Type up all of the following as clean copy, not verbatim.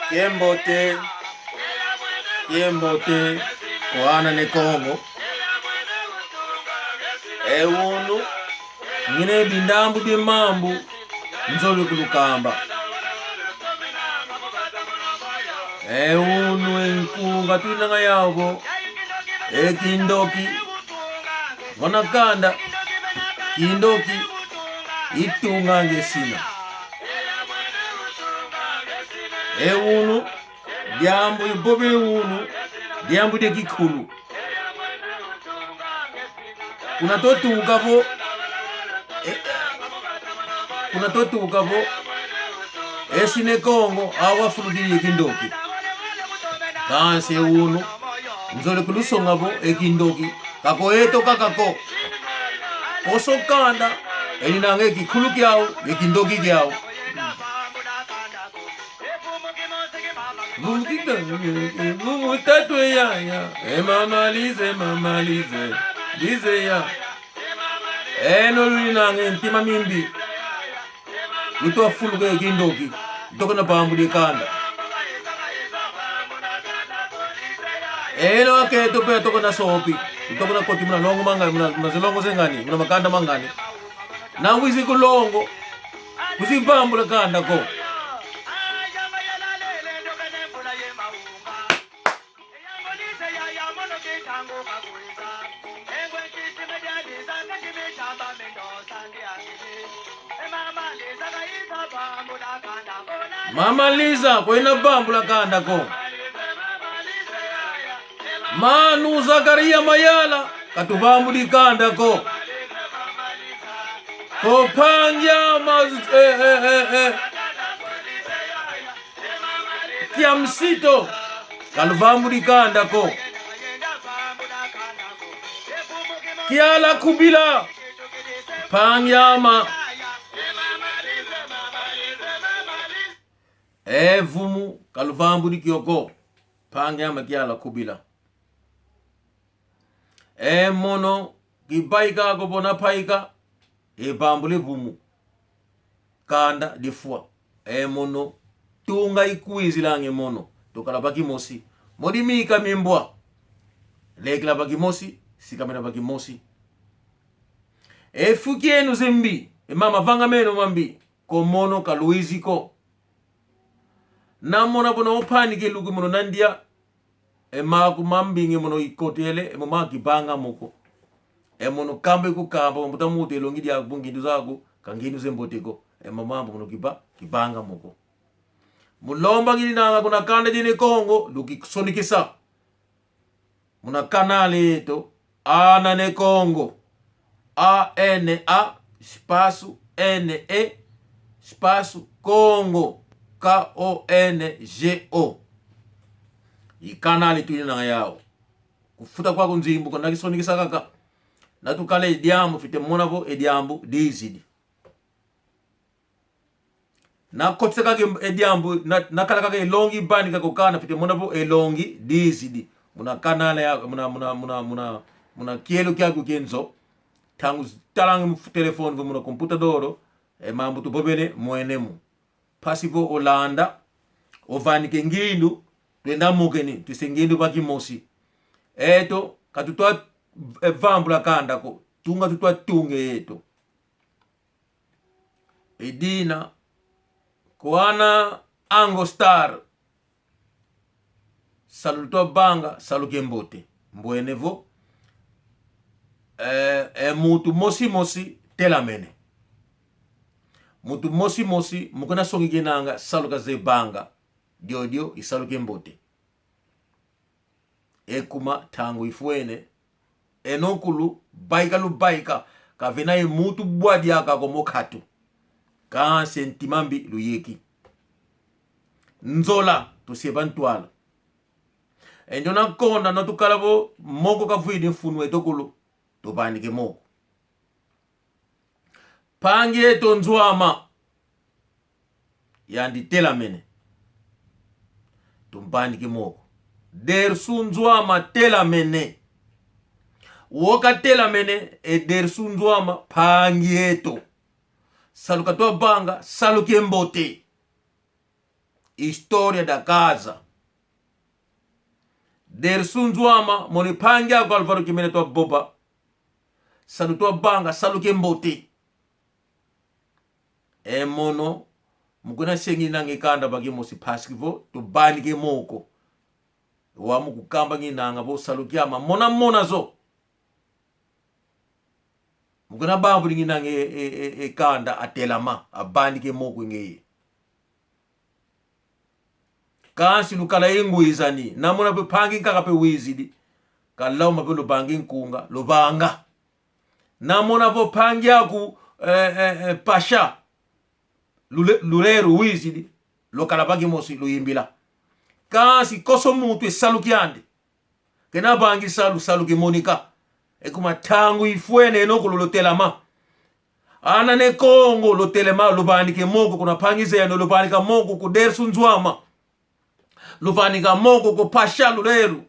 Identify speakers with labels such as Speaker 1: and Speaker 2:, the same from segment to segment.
Speaker 1: Kiembote koana ne Kongo ewunu ngine bindambu de mambu nzolu kulukamba ewunu enkunga twinanga yabo ekindoki wanakanda kindoki itunga ngesina ewunu diambu ibobe ewunu diambu de kikulu kuna totuka bo esine Kongo awafulukiri ekindoki kanse ewunu nzole kulusonga bo ekindoki kako eto kakako osokanda eninanga ekikulu kyao ekindoki kyao Tatwe ya mamalize dize ya eno lulinanga ntima mimbi luto fuluka ekindoki tokona pambu de kanda eno aketo pe tokona sopi tokona koti muna longo mangani muna zilongo zengani muna makanda mangani na wizi kulongo kuzipambula kanda ko Mama Liza kwena bambula kanda ko Manu Zakaria Mayala katubambuli kanda ko Kopanja Kiamsito kalubambuli kanda ko Kiala Kubila Panyama Evumu kaluvambuli kioko Panyama Kiala Kubila mono kibaika gobona paika bambule vumu kanda difua mono tunga ikuizi lange mono tokala baki mosi modi mika mimbwa lekla baki mosi sikamera baki mosi fukienu zembi mama vanga meno mambi komono kaluizi ko namona bono opanike lugu mono nandia maku mambingi mono ikotele mama kibanga moko mono kambe ku kamba mutamuti elongi dia bungindu zago kangindu zemboteko mama mono kibanga moko mulomba ngini nanga kuna kanda dine Kongo luki sonikisa muna kanale to ana ne Kongo ANA spasu NE spasu Kongo KONGO ikanali tuyina yao kufuta kwa kunzimbu kwa nakisonikisa kaka natukale ediambu fite monavo ediambu dizidi na kotse kake ediambu nakala kake elongi bani kakokana fite monavo elongi dizidi muna kanale ya muna kielu kyaku kenzo tangu talangi mu telefone muna computadoro mambu tubobele mwenemu pasivo Olanda ovanike ngindu twenda mukeni tusengindu baki mosi eto katutwa vambula kanda ko tunga tutwa tunge eto edina koana Ango Star saluto banga salukembote mbwenevo mutu mosi telamene mutu mosi mukona songi genanga saluka ze banga dio isaluke mbote ekuma tangu ifuene enokulu baika kavena mutu bwadi aka komokatu ka sentimambi luyeki nzola tusebantwala enjona konda natukalabo moko kavuidi mfunu etokulu tobandike moko pange tonzwama yandi telamene tumbandike moko dersunzwama telamene woka telamene dersunzwama pangieto saluka to banga saluke mbote historia da Gaza. Der sunzwama moni pangya ko Alvaro Kimene to boba. Salu to banga salu ke mbote. E mono muguna sengi nange kanda bagi mosi paskivo to bani ke moko. Wa muku kamba ngi nanga bo salu kyama mona zo. Muguna babu ngi nange kanda atelama abani ke moko ngi. Kansi lukala ingu izani namuna pe pangi kaka pe wizidi kalau mape lo bangi nkunga lo banga namuna po pangi aku pasha luleru wizidi lo kala bagi mosi lo yimbila kansi koso mutu salu kiande kena bangi salu ki monika ekuma tangu ifuene enoko lo telama ana ne Kongo lo telema lo bandi ke moko kuna pangi zeno lo bandi ka moko ku dersu nzwama luvanika moko ko pasha luleru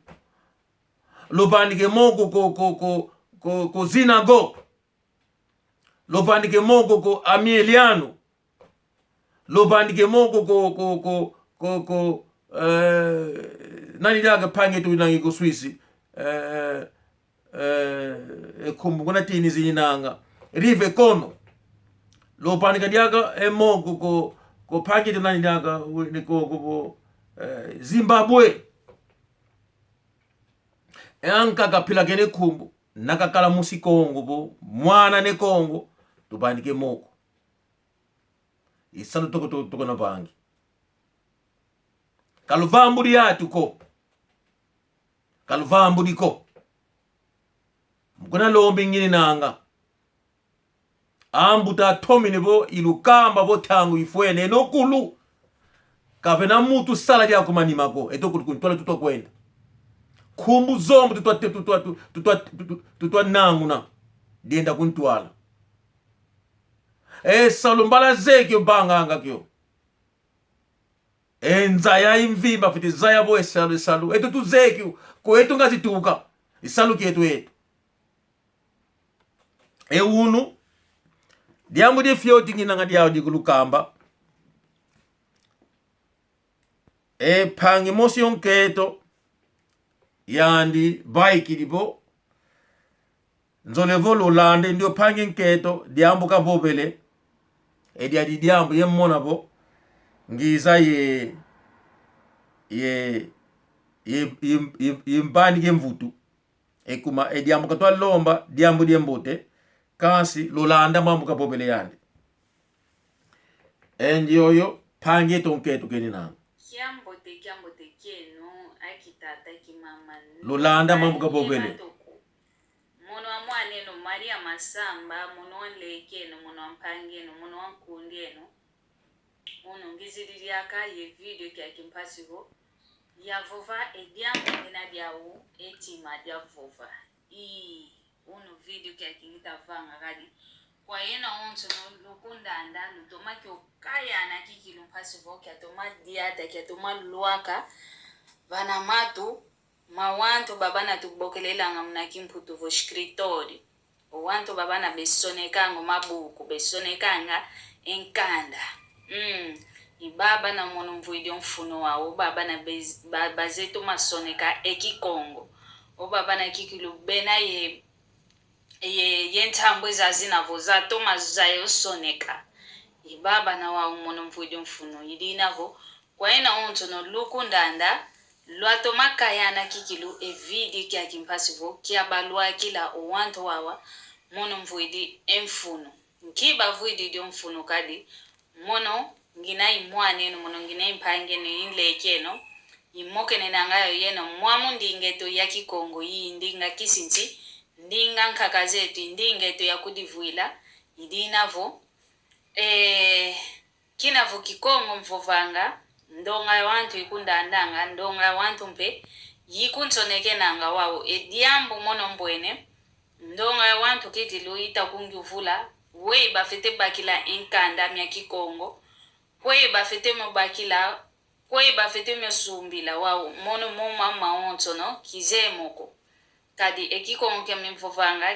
Speaker 1: luvanike moko ko zinago luvanike moko ko Ameliano luvanike moko ko nani daga pange tu nangi ko Swisi kumbu kuna tini zinanga rive kono luvanike diaga moko ko pange tu nani daga ko Zimbabwe anka kapila kene kumbu nakakala musi Kongo bo mwana ne Kongo tubandike moko isalu toko na bangi kaluvambudi yatuko kaluvambudi ko mkuna lombi ngini nanga ambuta tomine bo ilukamba bo tangu ifuene nokulu kavena mutu sala dia kumanima ko eto kuntwala tutokwenda kumbu zombu tutwa nanguna dienda kuntwala salumbala zeki banganga kyo nzaya imvimba fiti zaya bo salu eto tuzeki ko eto ngazituka isalu kyetu unu diambu di fioti ngina diawo di kulukamba pangi mosi onketo yandi baiki dibo nzolevo lolande ndio pangi nketo diambu ka bobele dia di diambu yemmona bo ngiza yimbani gemvutu kuma diambu ka to lomba diambu diembote kansi lolanda mambu ka bobele yandi endioyo pangi tonketo kenina
Speaker 2: Kiambote kenu akitata kimama
Speaker 1: lolanda mambu ka bobele
Speaker 2: mono amwane no Maria Masamba mono lekeno mono ampangeno mono ankundeno mono ngiziriri aka ye video kya kimpasigo ya vova ediambo ngena diawo etima dia vova uno video kya kingita vanga kadi kwa yena onto no lukundanda lutomaki okaya na kikilo mpasivo kya toma diata kya toma luaka vana matu mawanto babana tubokelela ngamna kimputu vo escritori owanto babana besonekanga mabuku besonekanga enkanda ibaba na mono mvuidi mfuno wao baba na bazeto masoneka ekikongo o baba na kikilo bena yentambwe zazinavo za Thomas zayo soneka ibaba na wa mono mvuidi mfuno idinavo kwa ena onto no lukundanda lwato makayana kikilu evidi kya kimpasivo kya balwa kila owanto wawa mono mvuidi emfuno nkiba vuidi dio mfuno kadi mono ngina imwane no mono ngina impange ni inlekeno imoke nenangayo yeno mwamu ndingeto ya kikongo ndinga kisinti ndinga nkakazetu ndingeto ya kudivuila idinavo kinavo kikongo mvovanga ndonga wantu ikundandanga ndonga wantu mpe yikunsoneke nanga wao ediambo mono mbwene ndonga wantu kitilu itakungyuvula we bafete bakila inkanda mya kikongo kwe bafete mobakila kwe bafete mesumbila wao mono moma maonto no kizemoko kadi ekikongo kya mvovanga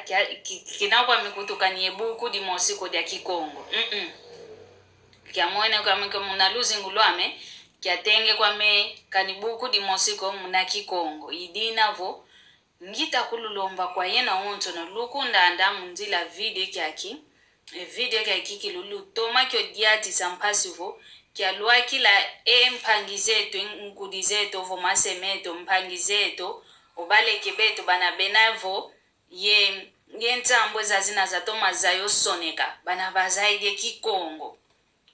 Speaker 2: kinakwa mikutuka ni ebuku di mosiko dia kikongo kya mwene kwa mke munaluzi ngulwame kiatenge kwa me kanibuku di mosiko mna kikongo idinavo ngita kululomba kwa yena onto na lukunda anda munzila video kyaki kilulu toma kyo diati sampasivo kya lwa kila mpangizeto nkudizeto vo masemeto mpangizeto obale kebeto bana benavo ye ntambwe zazina za toma zayo soneka bana bazaide kikongo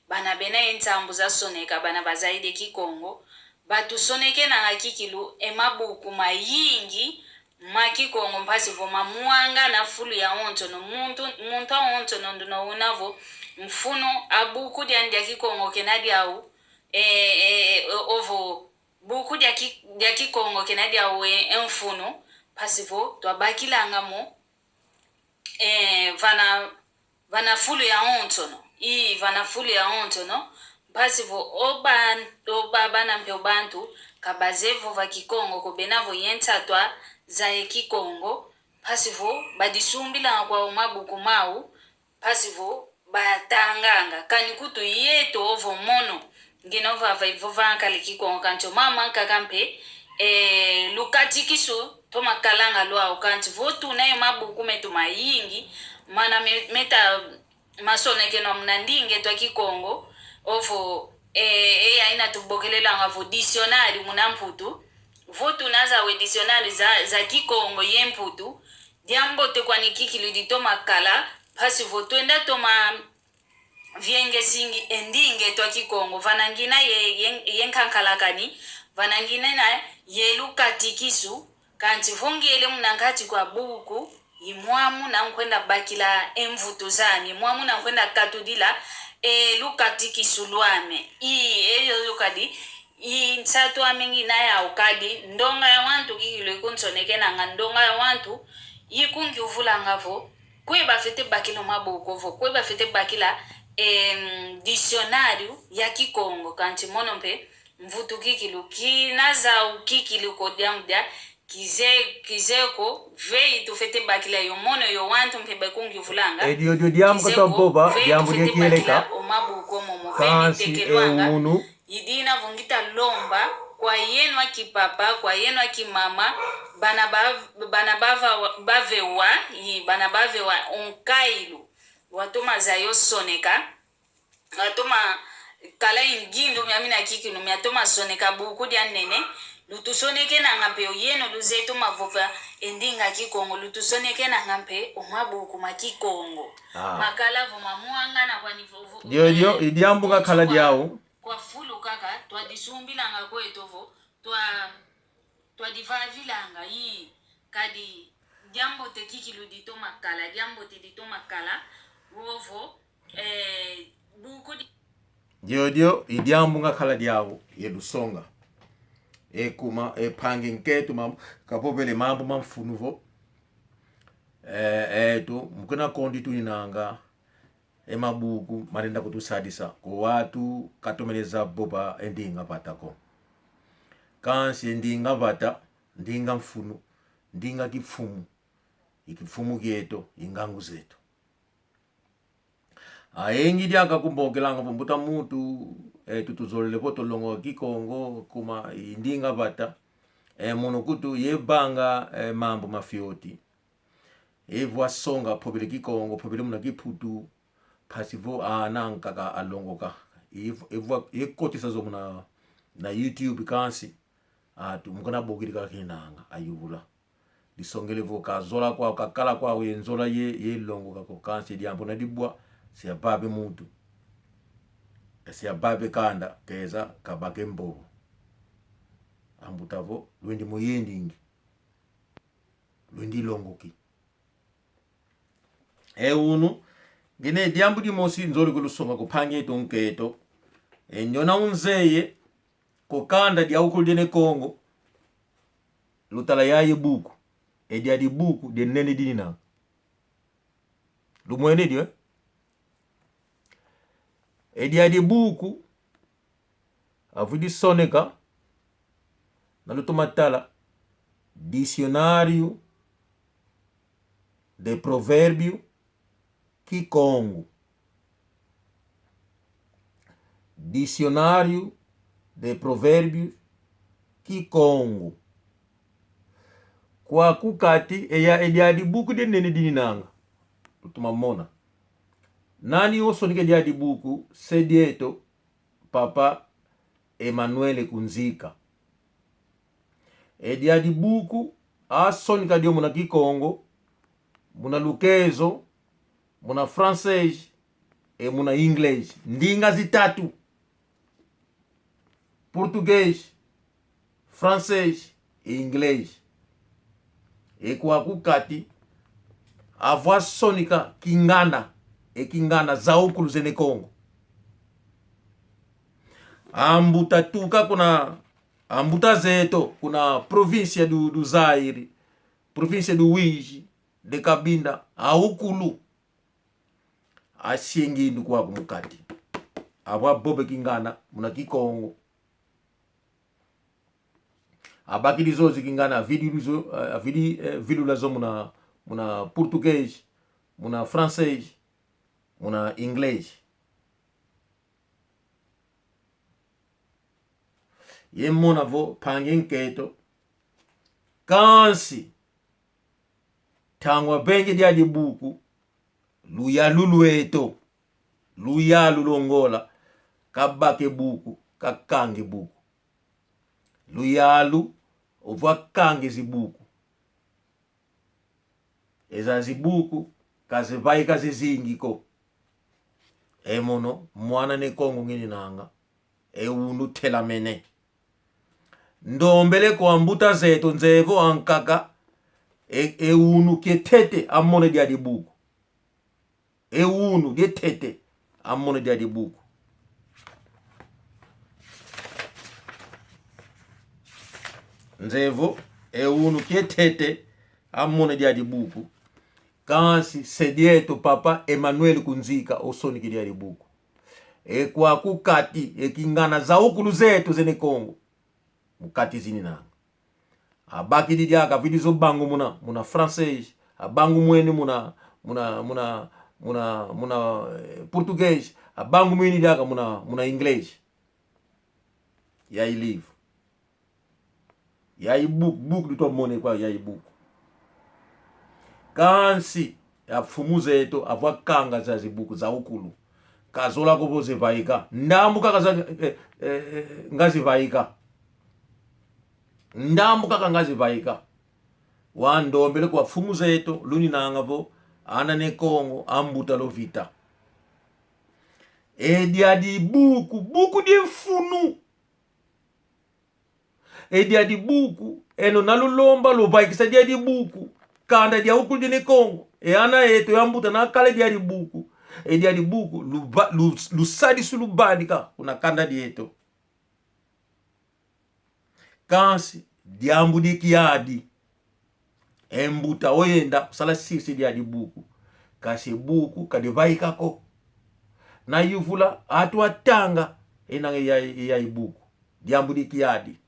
Speaker 2: bana bena entambu za soneka bana bazaide kikongo batu soneke na hakikilu emabuku mayingi makikongo mpasivo mamuanga na fulu ya onto no muntu onto no nduno unavo mfuno abuku dia kikongo kenadi au ovo buku dia kikongo kenadi au mfuno pasivo twabakilanga mo vana fulu ya onto no vana fulu ya onto no pasivo oba na mpe bantu kabazevo va kikongo ko benavo yentatwa za kikongo pasivo badisumbila kwa umabuku mau pasivo batanganga kanikutu yeto ovo mono nginova vaiva kali kikongo kancho mama kakampe lukatikisu toma kalanga lwa ukanti votu nayo mabuku metu mayingi mana meta masoneke no mnandinge twa kikongo ovo aina tubokelela ngavo dictionary munamputu votu naza we dictionary za kikongo yemputu diambo te kwa nikikilu ditoma kala pasi votu enda toma vienge singi endinge twa kikongo vanangina yenkankalakani vanangina na yeluka tikisu kanti vongele munangati kwa buku imwamu na nkwenda bakila emvutu zani imwamu na nkwenda katudila luka tikisu lwame eyo lukadi nsatu amingi na ya ukadi ndonga ya wantu kikilo ikunsoneke na ndonga ya wantu yikungi uvula ngavo kweba fete bakilo mabuku vo kweba fete bakila dictionary ya kikongo kanti monompe mvutu kikilo kinaza ukikilo kodiamda kizeko vei tufete bakila yo mono yo wantu mpe bakungi uvulanga
Speaker 1: edio diamu katompoba diamu dieleka
Speaker 2: omabuku momo vei tekelwanga idina vungita lomba kwa yenwa kipapa kwa yenwa kimama bana bavewa onkailu watuma zayo soneka watuma kala ingindu myamina kikinu myatoma soneka buku dia nene lutusoneke na ngampe yeno luzeto mavova endinga kikongo lutusoneke na ngampe omabuku makikongo makala vuma muanga na kwa nivovo
Speaker 1: dio idiambuga kala diao
Speaker 2: kwa fulu kaka twadisumbila nga kwetovo twadivavilanga kadi jambo te kikilu ditoma kala jambo te ditoma kala wovo buku
Speaker 1: dio idiambuga kala diao yelusonga kuma pange nketu mam kapopele mambo mamfunuvo eto mukuna kondi tuninanga emabuku marenda kutusadisa ko watu katomeleza boba endinga patako kansi ndinga bata ndinga mfunu ndinga kifumu ikifumu kieto ingangu zetu ayengi diaka kumbokelanga pumbuta mutu tutuzolele potolongo kikongo kuma ndinga bata mono kutu yebanga mambo mafioti evwa songa pobele kikongo pobele muna kiputu pasivo anankaka alongoka evwa ekotisa zo muna na YouTube kansi atu mukona bogirika kinanga ayubula disongele vo kazola kwa kakala kwa yenzola ye longo kako kansi diambo na dibwa siya babe mutu siya babe kanda keza kabake mbovu ambutavo lwendi moyendingi lwendi longoki unu gine diambu di mosi nzoli kulusonga kupange tonketo nyona unzeye kokanda dia ukuldene Kongo lutala yaye buku dia di buku de nene dina lumwene dio dia di buku avudi soneka na lutomatala dicionário de provérbio Kikongo, dicionário de Provérbios Kikongo. Kwa kukati ediadi buku de nene dininanga. Tumamona. Nani osonike ediadi buku Sedieto Papa Emanuele Kunzika. Ediadi buku asonika dio muna Kikongo, muna Lukezo, muna francês muna inglês. Ndinga zitatu. Português, francês e inglês. Kwa kukati a voz sônica kingana kingana zaukulu zene Congo. Ambuta tuka kuna ambuta zeto kuna província do Zaire, província do Uíge, de Cabinda, aukulu asiengindu kwa kumukati. Ava bobe kingana muna Kikongo. Abakili zozi kingana vilula zo muna português, muna francês, muna inglês. Ye mona vo pangen keto kansi tangwa benge dia di buku luya lulueto luya lulongola kabake buku kakange buku luyalu ovwa kange zibuku eza zibuku kazibai kazizingiko mono mwana ne Kongo ngini nanga unu telamene ndombele kwa mbuta zeto nzevo ankaka unu ketete amone dia di buku unu ketete amone dia di buku nzevo unu ketete amone dia di buku kansi Sedieto Papa Emanuele Kunzika osoniki dia di buku kwa kukati kingana za ukulu zetu zene Kongo mukati zini nanga abaki didiaka vidizo bangu muna francês abangu mwene muna português abangu mwene diaka muna inglês yai livre yai book duto mone kwa yai book kansi ya fumuze eto avwa kanga za zibuku za ukulu kazola koboze vaika ndambu kaka ngazi vaika ndambu kaka ngazi vaika wandombele kwa fumuze eto luni nangavo ana ne Kongo ambuta lovita ediadi buku di mfunu ediadi buku eno nalulomba lovaikisa diadi buku kanda dia ukulu dine Kongo ana eto yambuta na kale diadi buku ediadi buku lusadi sulubandika kuna kanda dieto kansi diambu dikiadi embuta oyenda kusala sisi diadi buku kasi buku kadivaikako na yuvula atu atanga enange yai buku diambu dikiadi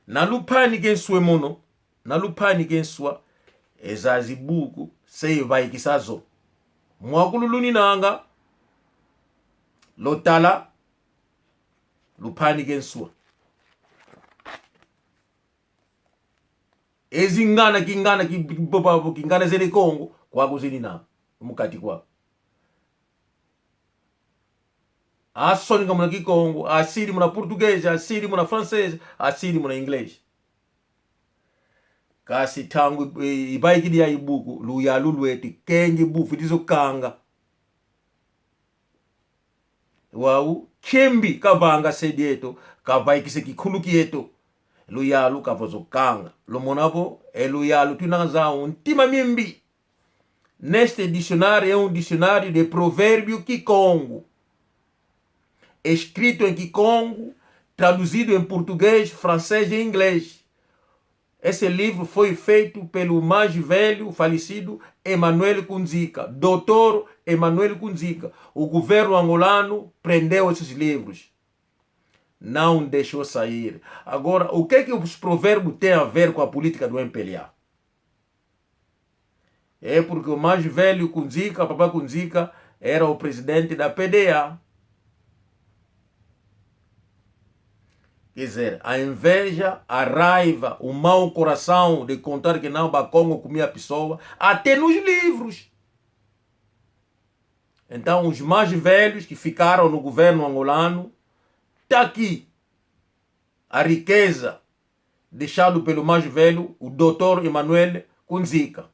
Speaker 1: nalupani genswe mono nalupani genswa ezazi buku seivayikisazo mwakululuni nanga lotala lupani genswa ezingana kingana zene Kongo kwa kuzini na mukati kwa asonika muna Kikongo asiri muna português asiri muna francês asiri muna inglês kasi tangu ibaiki dia ibuku luya lulweti kengi bufu dizo kanga wau kembi kabanga Sedieto kavaikise kikuluki yeto luyalu kavozo kanga lomonavo luyalu tunanza untima mimbi. Neste dicionário é dicionário de provérbio Kikongo, escrito em Kikongo, traduzido em português, francês e inglês. Esse livro foi feito pelo mais velho falecido Emanuele Kunzika, doutor Emanuele Kunzika. O governo angolano prendeu esses livros, não deixou sair. Agora, o que é que os provérbios têm a ver com a política do MPLA? É porque o mais velho Kunzika, papai Kunzika, era o presidente da PDA. Quer dizer, a inveja, a raiva, o mau coração de contar que não Bakongo comia a pessoa, até nos livros. Então, os mais velhos que ficaram no governo angolano, está aqui a riqueza deixado pelo mais velho, o Dr. Emmanuel Kunzika.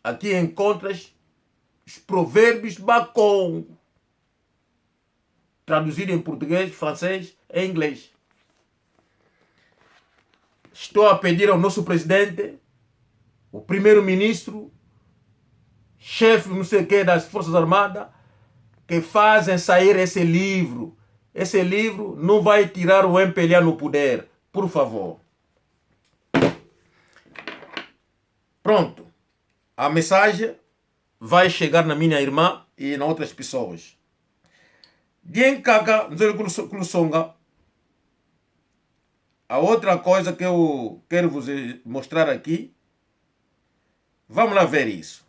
Speaker 1: Aqui encontras os provérbios Bakongo, traduzido em português, francês e inglês. Estou a pedir ao nosso presidente, o primeiro-ministro, chefe não sei o que das Forças Armadas, que fazem sair esse livro. Esse livro não vai tirar o MPLA no poder, por favor. Pronto. A mensagem vai chegar na minha irmã e nas outras pessoas. A outra coisa que eu quero vos mostrar aqui, vamos lá ver isso.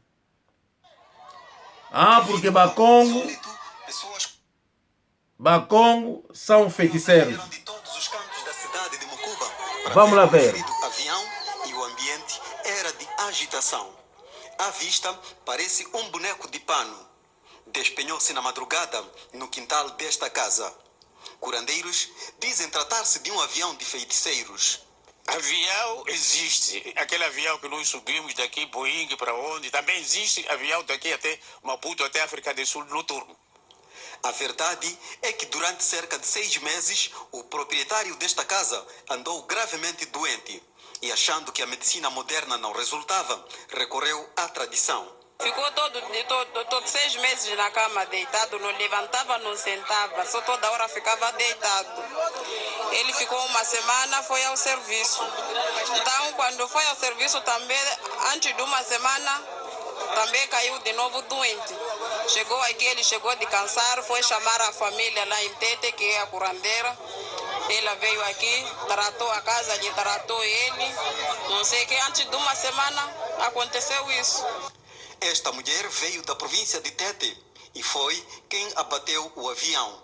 Speaker 1: Porque Bakongo são feiticeiros. Vamos lá ver.
Speaker 3: Avião e o ambiente era de agitação. À vista parece um boneco de pano. Despenhou-se na madrugada no quintal desta casa. Curandeiros dizem tratar-se de um avião de feiticeiros.
Speaker 4: Avião existe. Aquele avião que nós subimos daqui, Boeing, para onde? Também existe avião daqui até Maputo, até África do Sul, noturno.
Speaker 3: A verdade é que durante cerca de 6 meses, o proprietário desta casa andou gravemente doente. E achando que a medicina moderna não resultava, recorreu à tradição.
Speaker 5: Ficou todo 6 meses na cama deitado, não levantava, não sentava, só toda hora ficava deitado. Ele ficou uma semana, foi ao serviço. Então, quando foi ao serviço também, antes de uma semana, também caiu de novo doente. Chegou aqui, ele chegou de cansar, foi chamar a família lá em Tete, que é a curandeira. Ela veio aqui, tratou a casa, lhe tratou ele. Não sei que antes de uma semana aconteceu isso.
Speaker 3: Esta mulher veio da província de Tete e foi quem abateu o avião.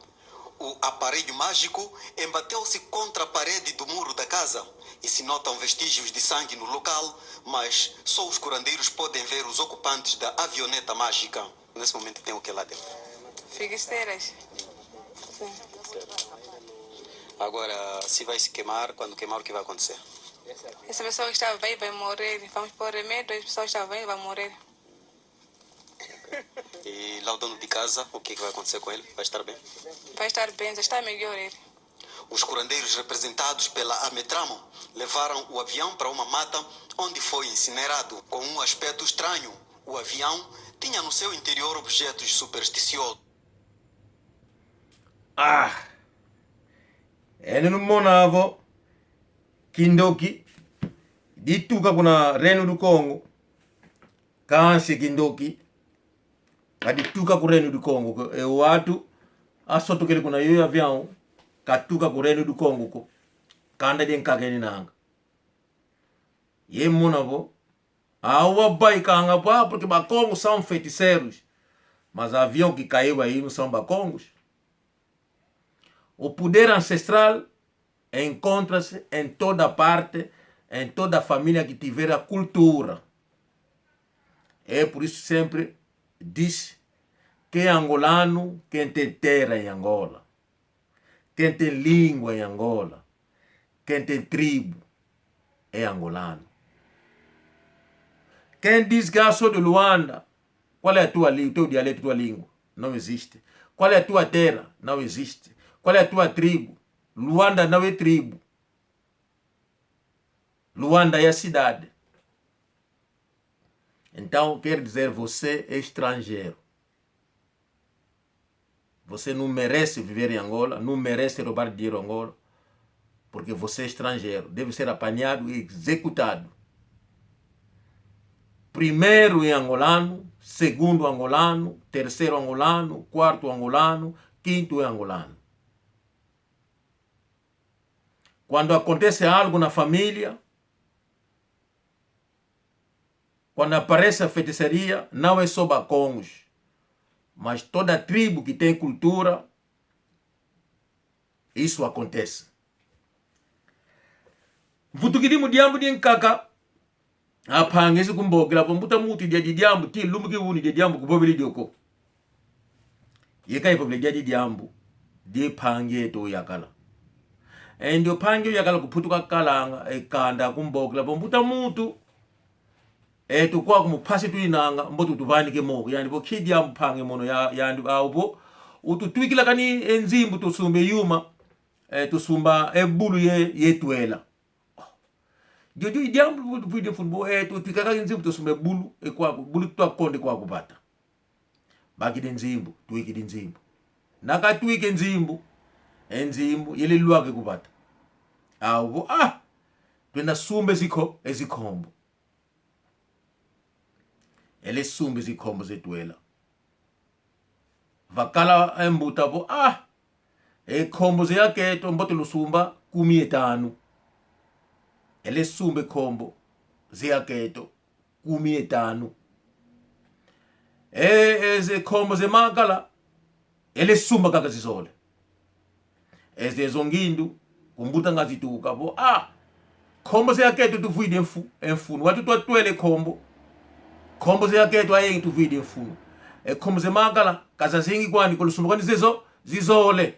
Speaker 3: O aparelho mágico embateu-se contra a parede do muro da casa e se notam vestígios de sangue no local, mas só os curandeiros podem ver os ocupantes da avioneta mágica. Nesse momento tem o que lá dentro?
Speaker 5: Figueiras. Sim.
Speaker 3: Agora, se vai se queimar, quando queimar, o que vai acontecer?
Speaker 5: Essa pessoa que estava aí vai morrer. Vamos pôr remédio, as pessoas que estavam aí vão morrer.
Speaker 3: E lá o dono de casa, o que vai acontecer com ele? Vai estar bem?
Speaker 5: Vai estar bem, já está melhor ele.
Speaker 3: Os curandeiros representados pela Ametramo levaram o avião para uma mata onde foi incinerado. Com um aspecto estranho, o avião tinha no seu interior objetos supersticiosos.
Speaker 1: Ene no monavo Kindoki dituka kuna Reino do Congo kansi Kindoki kadituka ku Reino do Congo e watu asotokele kuna yoyo avião katuka ku Reino do Congo ko kanda den kageni nanga ye monavo awa bai kanga porque Bakongo são feiticeiros, mas avião que caiu aí não são Bakongos. O poder ancestral encontra-se em toda parte, em toda família que tiver a cultura. É por isso sempre diz que é angolano quem tem terra em Angola, quem tem língua em Angola, quem tem tribo é angolano. Quem diz que sou de Luanda, qual é a tua língua, teu dialeto, tua língua? Não existe. Qual é a tua terra? Não existe. Qual é a tua tribo? Luanda não é tribo. Luanda é a cidade. Então, quer dizer, você é estrangeiro. Você não merece viver em Angola, não merece roubar dinheiro em Angola, porque você é estrangeiro. Deve ser apanhado e executado. Primeiro em angolano, segundo angolano, terceiro angolano, quarto angolano, quinto é angolano. Quando acontece algo na família, quando aparece a feitiçaria, não é só Bakongos, mas toda tribo que tem cultura isso acontece. Mvutukidi mudiambu di nkaka apangezi kumbogela pombuta muti dia diambu ti lumuki wuni dia diambu kubobili dioko. Yeka ipoble dia diambu di pange to yakala. Ndio pange yakala kuputuka kalanga ekanda kumbogela pombuta mutu tukwa kumupasi tuinanga mbotu tubanike mo yani bo kidiambu pange mono yani aupo ututwikila kani enzimbu tusumbe yuma tusumba ebulu yetwela jojo idiambu video funbo tutikaka enzimbu tusumbe bulu ekwako bulu twakonde kwa kupata bakide nzimbu twikide nzimbu nakatwike nzimbu enzimbu yelelwake kupata awu twenda sumbe zikho ezikhombo ele sumbe zikhombo zetwela vakala embuta bo khombo zeyaketo mboto lusumba 15 ele sumbe khombo zeyaketo 15 eze khombo zemakala ele sumba kaka zizole eze zongindu kumbuta ngazituka bo khombo zeyaketo tuvuide emfunu watu twatwele khombo zeyaketo ayengi tuvuide emfunu khombo zemakala kazazingi kwani kolusumba kwani zezo zizole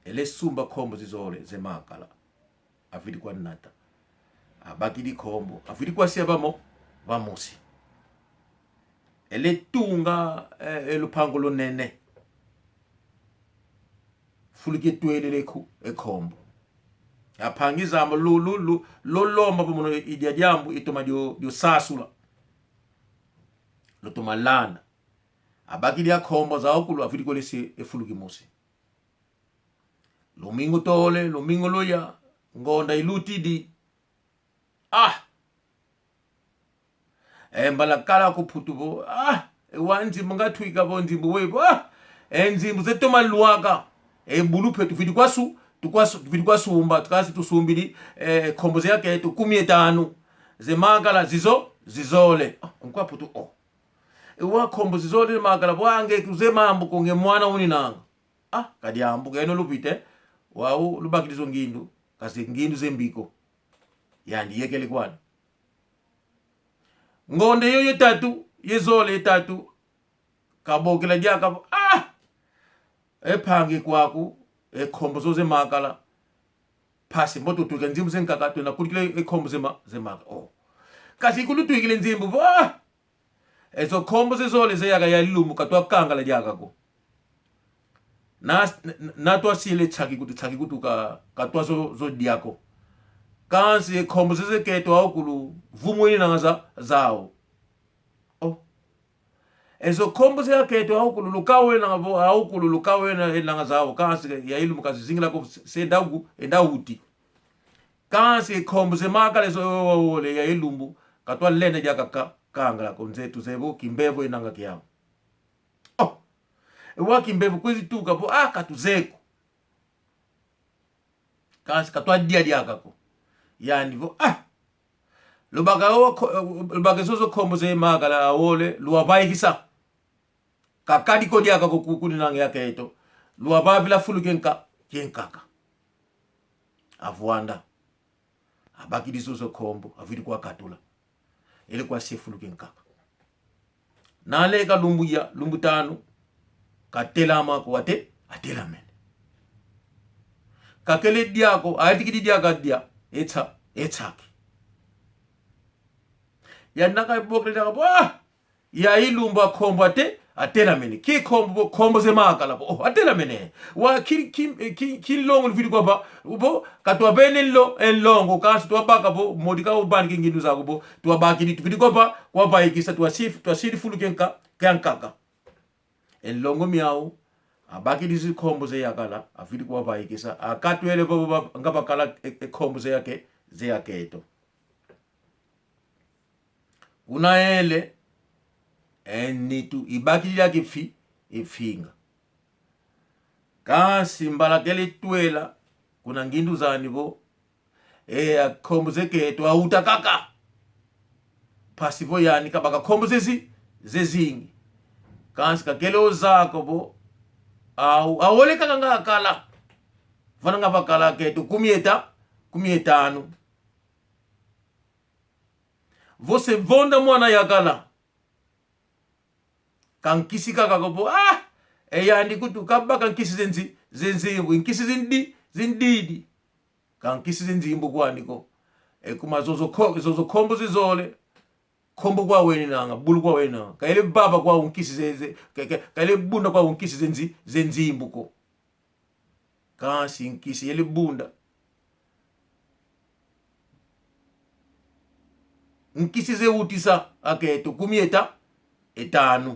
Speaker 1: ele sumba khombo zizole zemakala afidi kwa nata abakidi khombo afidi kwa siabamo bamusi ele tunga elupango lonene fulike twele leku ekhombo aphangiza amo lolomba bomuno idia jambu itoma dio sasula lotoma lana abakidi akhombo za okulu afidi kwa lesi efuluki musi Lomingo tole, lomingo loya, ngonda ilutidi. Mbalakala kuputubo. Wanzimbu ngatwika bo nzimbu webo. Nzimbu zetoma luwaka. Bulupe tufidi kwasu umba. Tukasi tusumbidi. Khombo zeyake tu 15. Zemakala zizole. Nkwa putu. Ewa khombo zizole makala. Wange kuzema ambu konge mwana uninanga. Kadi ambu keno lupite. Wau lubakilizo ngindu kasi ngindu zembiko yani yekele kwana ngonde yoyo tatu yezole tatu kabokela jaka epange kwaku khombo zoze makala pasi mboto tuka nzimbu zenkaka tuna kulikile khombo zemaka kasi kulutwikile nzimbu ezo khombo zezole zeyaka yalilumu katwa kangala jaka ko na twasile chaki kutu katwa zo diako kansi khombo zezeketo awukulu vumweni nanga zawo ezo khombo zeyaketo awukulu lukawe nanga awukulu lukawe nanga zawo kansi yailu mukazi zingila ko sedagu endawuti kansi khombo zemakale zo wole yailumbu katwa lene jaka kangala konzetu zebo kimbevo inanga kyawo waki mbevu kwezi tuka po katuzeko kasi katwa dia kako yani vo lubaka zozo khombo ze magala awole luwabaikisa kakadi kodi kako kukuni nange yaketo luwabavila fulu kenkaka avuanda abakidi zozo khombo avili kwa katula ele kwa sefulu kenkaka nalega lumbu tanu katela mako atela mene kakele diako atikidi diaka dia etaki yanaka bokle diaka ya ilumba khombo atela mene ki khombo ze makala atela mene wa ki longo vidi kwa bo katwa benelo enlongo kasi twabaka bo modika ubani ngindu zako bo twabaki vidi kwa ba ikisa twasiri fulu kenkaka enlongo miau abaki dizi khombo ze yakala afidi kwa baikisa akatwele baba ngabakala khombo ze yaketo unaele enitu ibaki yake ifinga kasi mbalakele twela kuna ngindu zani bo khombo zeketo autakaka pasivo yani kabaka khombo zezingi kansi kakele ozako bo awole kanga kala fana nga vakala keto 15. Você vonda mwana yakala kankisi kakakopo eyandi kutu kabba kankisi zenzimbu inkisi zindidi kankisi zenzimbu kwaniko kuma zozo khombo zizole khombo kwa weni nanga bulu kwa weni nanga kaile baba kwa unkisi kaile bunda kwa unkisi zenzimbu ko kasi inkisi yele bunda nkisi ze utisa aketo 15.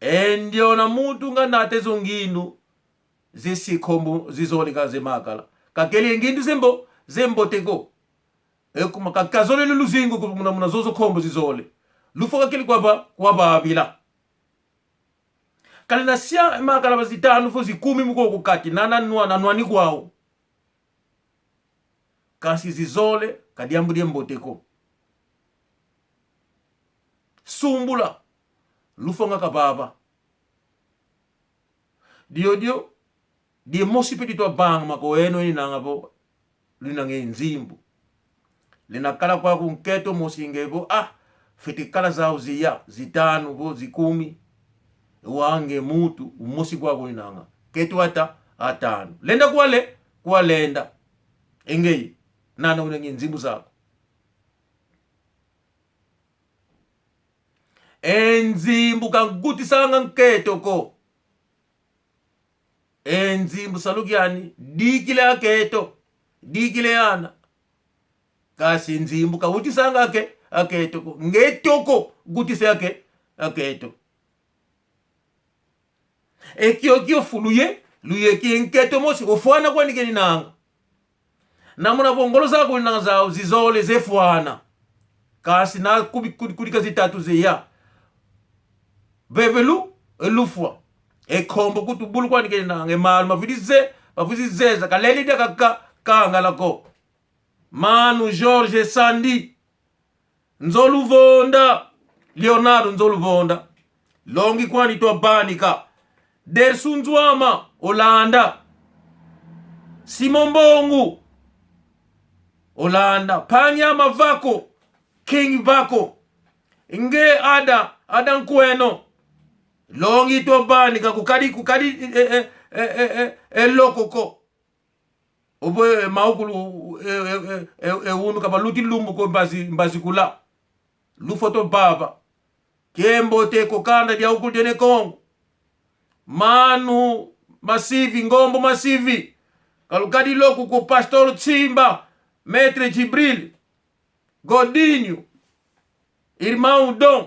Speaker 1: Endiona mutu nga nate zonginu zisikhombo zizoleka zemakala kakeli ngindu zembo teko ekuma kakazole luzingo kumuna zozo khombo zizole lufoka kili kwa babila kalina sia makala bazitanu fo zikumi muko kukati nanwani kwao kasi zizole kadiambu diemboteko sumbula lufonga kababa dio die mosi petito bang mako eno ni nangabo linange nzimbu linakala kwa kunketo mosi ngebo fitikala zao zitanu bo zikumi wange mutu umosi kwa kuinanga ketu hata 5 lenda kwa lenda engei nana unange nzimbu zako enzimbu kanguti sanga nketo ko enzimbu salukiani dikile aketo dikile ana kasi nzimbu kauti sanga aketo ko ngetoko guti se aketo ekyo fuluye luye kinketo mosi ofwana kwa nikeni nanga namuna bongolo zako nanga zao zizole zefwana kasi na kubika zitatu zeya bevelu elufwa ekhombo kutu bulu kwa nikeni nanga emalu mavizi zeza kaleli de kangalako Manu George Sandi Nzoluvonda Leonardo Nzoluvonda longi kwani to banika Dersunzwama Olanda Simon Bongu Olanda Panyama Vako King Vako Nge Ada Nkweno longi to banika kukadi elokoko obo maukulu unu kabaluti lumbu ko mbazi kula lufoto baba kembo te kokanda dia ukulu dene Kongo manu masivi ngombo masivi kalukadi loku ko pastor Tsimba Maître Jibril Godinho Irmão Dom